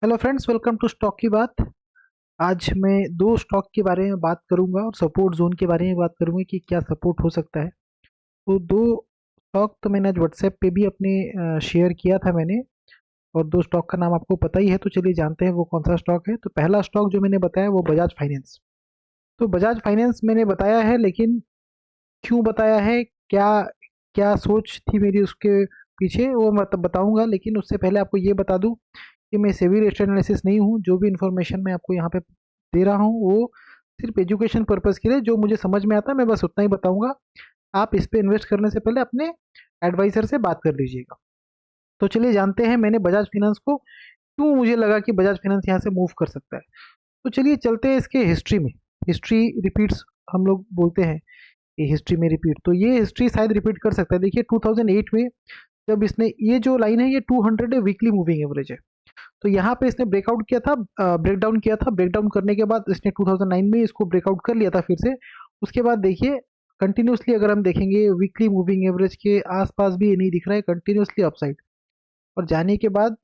Hello friends, welcome to stock की बात। आज मैं दो स्टॉक के बारे में बात करूंगा और सपोर्ट जोन के बारे में बात करूंगा कि क्या सपोर्ट हो सकता है। तो दो स्टॉक तो मैंने आज व्हाट्सएप पे भी अपने शेयर किया था मैंने। और दो स्टॉक का नाम आपको पता ही है, तो चलिए जानते हैं वो कौन सा स्टॉक है। तो पहला स्टॉक जो मैंने बताया वो बजाज फाइनेंस। तो बजाज फाइनेंस मैंने बताया है, लेकिन क्यों बताया है, क्या क्या सोच थी मेरी उसके पीछे, वो मैं तब बताऊंगा। लेकिन उससे पहले आपको ये बता दूं कि मैं सेबी रजिस्टर्ड एनालिसिस नहीं हूँ। जो भी इन्फॉर्मेशन मैं आपको यहाँ पे दे रहा हूँ वो सिर्फ एजुकेशन पर्पज़ के लिए, जो मुझे समझ में आता है मैं बस उतना ही बताऊंगा। आप इस पे इन्वेस्ट करने से पहले अपने एडवाइज़र से बात कर लीजिएगा। तो चलिए जानते हैं मैंने बजाज फाइनेंस को क्यों मुझे लगा कि बजाज फाइनेंस यहाँ से मूव कर सकता है। तो चलिए चलते हैं इसके हिस्ट्री में। हिस्ट्री रिपीट्स हम लोग बोलते हैं, ये हिस्ट्री में रिपीट, तो ये हिस्ट्री शायद रिपीट कर सकता है। देखिए 2008 में जब इसने, ये जो लाइन है ये 200 है, वीकली मूविंग एवरेज है। तो यहाँ पे इसने ब्रेकआउट किया था, ब्रेकडाउन किया था। ब्रेकडाउन करने के बाद इसने 2009 में इसको ब्रेकआउट कर लिया था फिर से। उसके बाद देखिए कंटिन्यूसली अगर हम देखेंगे वीकली मूविंग एवरेज के आसपास भी ये नहीं दिख रहा है, कंटिन्यूसली अपसाइड। और जाने के बाद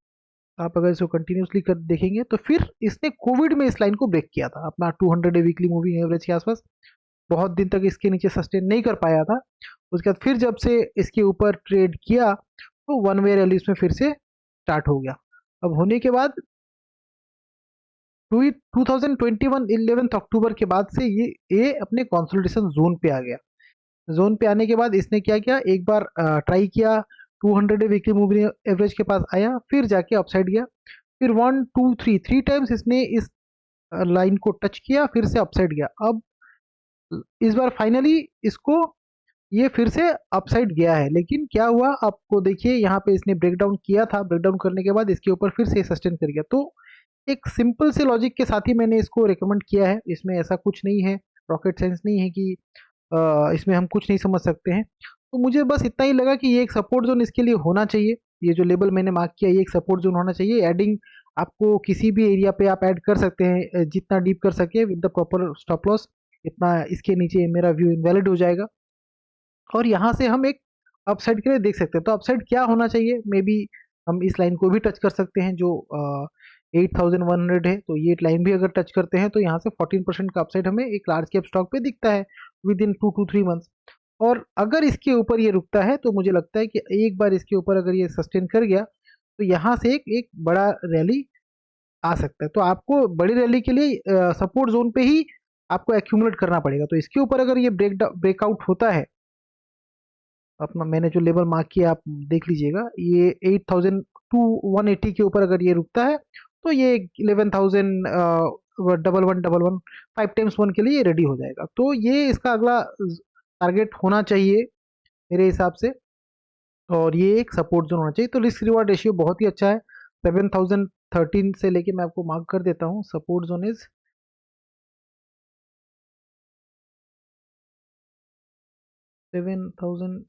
आप अगर इसको कंटिन्यूसली कर देखेंगे तो फिर इसने कोविड में इस लाइन को ब्रेक किया था अपना 200 वीकली मूविंग एवरेज के आसपास। बहुत दिन तक इसके नीचे सस्टेन नहीं कर पाया था। उसके बाद फिर जब से इसके ऊपर ट्रेड किया तो वन वे रैली इसमें फिर से स्टार्ट हो गया। अब होने के बाद 2021 11 अक्टूबर के बाद से ये अपने कंसोलिडेशन जोन पे आ गया। जोन पे आने के बाद इसने क्या किया, एक बार ट्राई किया, 200 वीकली मूविंग एवरेज के पास आया, फिर जाके अपसाइड गया। फिर one two three three times इसने इस लाइन को टच किया, फिर से अपसाइड गया। अब इस बार फाइनली इसको ये फिर से अपसाइड गया है। लेकिन क्या हुआ आपको देखिए, यहाँ पे इसने ब्रेकडाउन किया था, ब्रेकडाउन करने के बाद इसके ऊपर फिर से सस्टेन कर गया। तो एक सिंपल से लॉजिक के साथ ही मैंने इसको रिकमेंड किया है। इसमें ऐसा कुछ नहीं है, रॉकेट साइंस नहीं है कि इसमें हम कुछ नहीं समझ सकते हैं। तो मुझे बस इतना ही लगा कि ये एक सपोर्ट जोन इसके लिए होना चाहिए। ये जो लेवल मैंने मार्क किया ये एक सपोर्ट जोन होना चाहिए। एडिंग आपको किसी भी एरिया पे आप ऐड कर सकते हैं, जितना डीप कर सके with the proper stop loss. इतना इसके नीचे मेरा व्यू इनवैलिड हो जाएगा। और यहाँ से हम एक अपसाइड के लिए देख सकते हैं। तो अपसाइड क्या होना चाहिए, मे बी हम इस लाइन को भी टच कर सकते हैं जो 8100 है। तो ये लाइन भी अगर टच करते हैं तो यहाँ से 14% का अपसाइड हमें एक लार्ज कैप स्टॉक पे दिखता है विद इन 2 to 3 मंथ्स। और अगर इसके ऊपर ये रुकता है तो मुझे लगता है कि एक बार इसके ऊपर अगर ये सस्टेन कर गया तो यहाँ से एक बड़ा रैली आ सकता है। तो आपको बड़ी रैली के लिए सपोर्ट जोन पे ही आपको एक्यूमुलेट करना पड़ेगा। तो इसके ऊपर अगर ये ब्रेकआउट होता है, अपना मैंने जो लेवल मार्क किया आप देख लीजिएगा, ये 8000 टू 180 के ऊपर अगर ये रुकता है तो ये 11,000 1111 5 times 1 के लिए ये रेडी हो जाएगा। तो ये इसका अगला टारगेट होना चाहिए मेरे हिसाब से। और ये एक सपोर्ट जोन होना चाहिए। तो रिस्क रिवार्ड रेशियो बहुत ही अच्छा है। 7013 से लेके मैं आपको मार्क कर देता हूँ, सपोर्ट जोन इज 7050,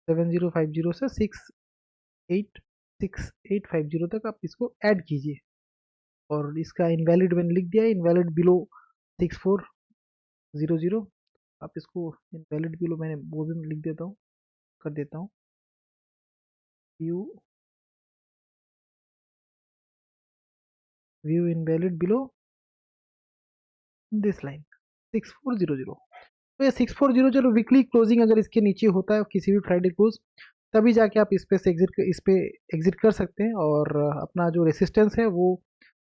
7050 से 6850 तक आप इसको ऐड कीजिए। और इसका इनवैलिड मैंने लिख दिया है, इनवैलिड बिलो 6400। आप इसको इनवैलिड बिलो, मैंने वो भी लिख देता हूँ, कर देता हूँ। View view invalid below this line 6400। तो ये 6400 चलो वीकली क्लोजिंग अगर इसके नीचे होता है किसी भी फ्राइडे क्लोज, तभी जाके आप इस पे एग्जिट कर सकते हैं। और अपना जो रेसिस्टेंस है वो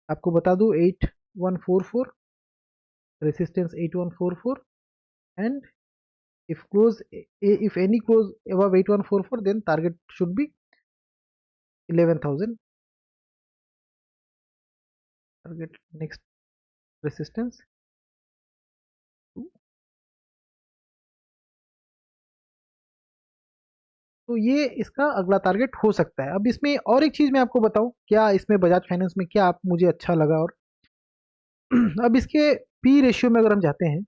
आपको बता दूं, 8144, resistance 8144। And if close, if any close above 8144 then target should be 11,000, target next resistance to। तो ये इसका अगला टारगेट हो सकता है। अब इसमें और एक चीज मैं आपको बताऊं, क्या इसमें बजाज फाइनेंस में क्या आप मुझे अच्छा लगा। और अब इसके पी रेशियो में अगर हम जाते हैं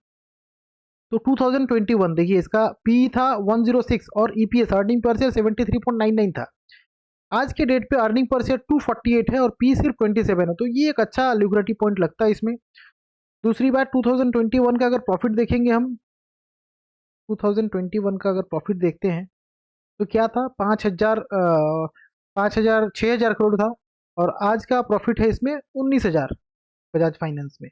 तो 2021 देखिए इसका पी था 106 और ईपीएस अर्निंग पर शेयर 73.99 था। आज के डेट पे अर्निंग पर शेयर 248 है और पी सिर्फ 27 है। तो ये एक अच्छा ल्यूक्रेटिव पॉइंट लगता है इसमें। दूसरी बात 2021 का अगर प्रॉफिट देखेंगे हम, 2021 का अगर प्रॉफिट देखते हैं तो क्या था, 6,000 करोड़ था, और आज का प्रॉफिट है इसमें 19,000 बजाज फाइनेंस में।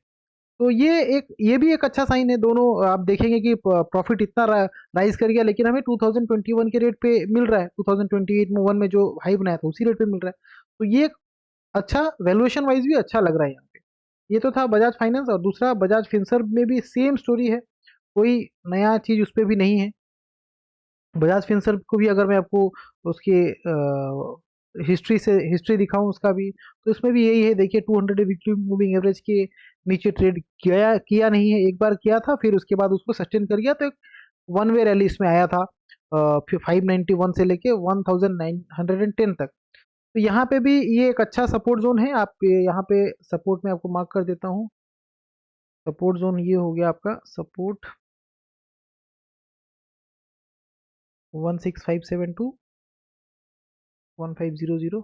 तो ये भी एक अच्छा साइन है। दोनों आप देखेंगे कि प्रॉफिट इतना राइज कर गया, लेकिन हमें 2021 के रेट पे मिल रहा है, 2028 में वन में जो हाई बनाया था उसी रेट पे मिल रहा है। तो ये एक अच्छा वैल्यूएशन वाइज भी अच्छा लग रहा है यहाँ पे। ये तो था बजाज फाइनेंस। और दूसरा बजाज फिनसर्व में भी सेम स्टोरी है, कोई नया चीज उस पर भी नहीं है। बजाज फिनसर्व को भी अगर मैं आपको उसके हिस्ट्री दिखाऊं उसका भी, तो इसमें भी यही है। देखिए 200 वीकली मूविंग एवरेज के नीचे ट्रेड किया किया नहीं है। एक बार किया था, फिर उसके बाद उसको सस्टेन कर गया, तो वन वे रैली इसमें आया था, फिर 591 से लेके 1910 तक। तो यहाँ पे भी ये एक अच्छा सपोर्ट जोन है। आप यहाँ पे सपोर्ट में आपको मार्क कर देता हूँ। सपोर्ट जोन ये हो गया आपका सपोर्ट 16572, 1500,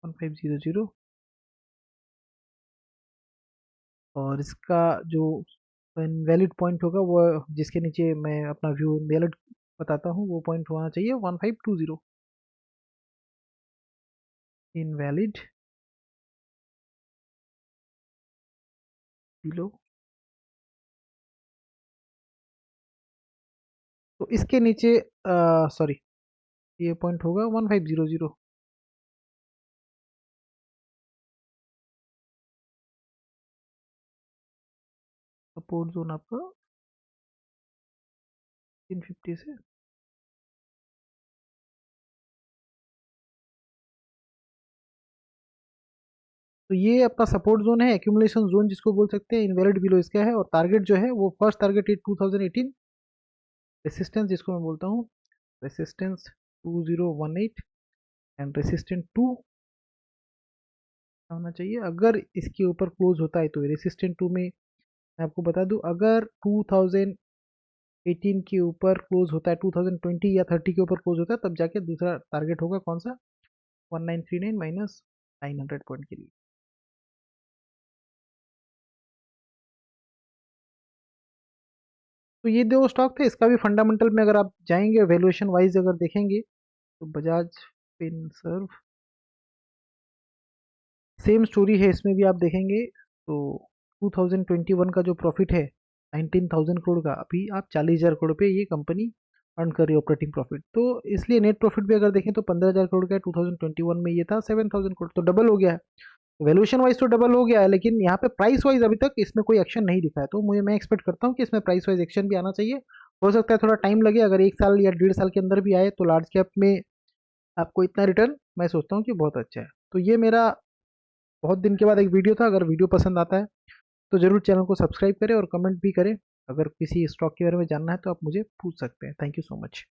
1500। और इसका जो वैलिड पॉइंट होगा वो, जिसके नीचे मैं अपना व्यू वैलिड बताता हूँ, वो पॉइंट होना चाहिए 1520, इनवैलिड बिलो। तो इसके नीचे सॉरी, ये पॉइंट होगा 1500। सपोर्ट जोन आपका 350 से। तो ये आपका सपोर्ट जोन है, एक्यूमुलेशन जोन जिसको बोल सकते हैं, इनवैलिड बिलो इसका है। और टारगेट जो है वो फर्स्ट टारगेट है 2018, रेसिस्टेंस जिसको मैं बोलता हूँ रेसिस्टेंस 2018, एंड रेसिस्टेंट 2 होना चाहिए। अगर इसके ऊपर क्लोज होता है तो रेसिस्टेंट 2 में मैं आपको बता दूं, अगर 2018 के ऊपर क्लोज होता है, 2020 या 30 के ऊपर क्लोज होता है, तब जाके दूसरा टारगेट होगा कौन सा, 1939 माइनस 900 पॉइंट के लिए। तो ये दो स्टॉक थे। इसका भी फंडामेंटल में अगर आप जाएंगे वैल्यूएशन वाइज अगर देखेंगे, तो बजाज फिनसर्व सेम स्टोरी है, इसमें भी आप देखेंगे तो 2021 का जो प्रॉफिट है 19,000 करोड़ का, अभी आप 40,000 करोड़ पे ये कंपनी अर्न कर रही है ऑपरेटिंग प्रॉफिट। तो इसलिए नेट प्रॉफिट भी अगर देखें तो 15,000 करोड़ का है, 2021 में ये था 7,000 करोड़, तो डबल हो गया है। वैल्यूएशन वाइज तो डबल हो गया है, लेकिन यहाँ पे प्राइस वाइज अभी तक इसमें कोई एक्शन नहीं दिखा है। तो मैं एक्सपेक्ट करता हूँ कि इसमें प्राइस वाइज एक्शन भी आना चाहिए। हो सकता है थोड़ा टाइम लगे, अगर 1 साल या 1.5 साल के अंदर भी आए तो लार्ज कैप में आपको इतना रिटर्न मैं सोचता हूँ कि बहुत अच्छा है। तो ये मेरा बहुत दिन के बाद एक वीडियो था। अगर वीडियो पसंद आता है तो ज़रूर चैनल को सब्सक्राइब करें और कमेंट भी करें। अगर किसी स्टॉक के बारे में जानना है तो आप मुझे पूछ सकते हैं। Thank you so much.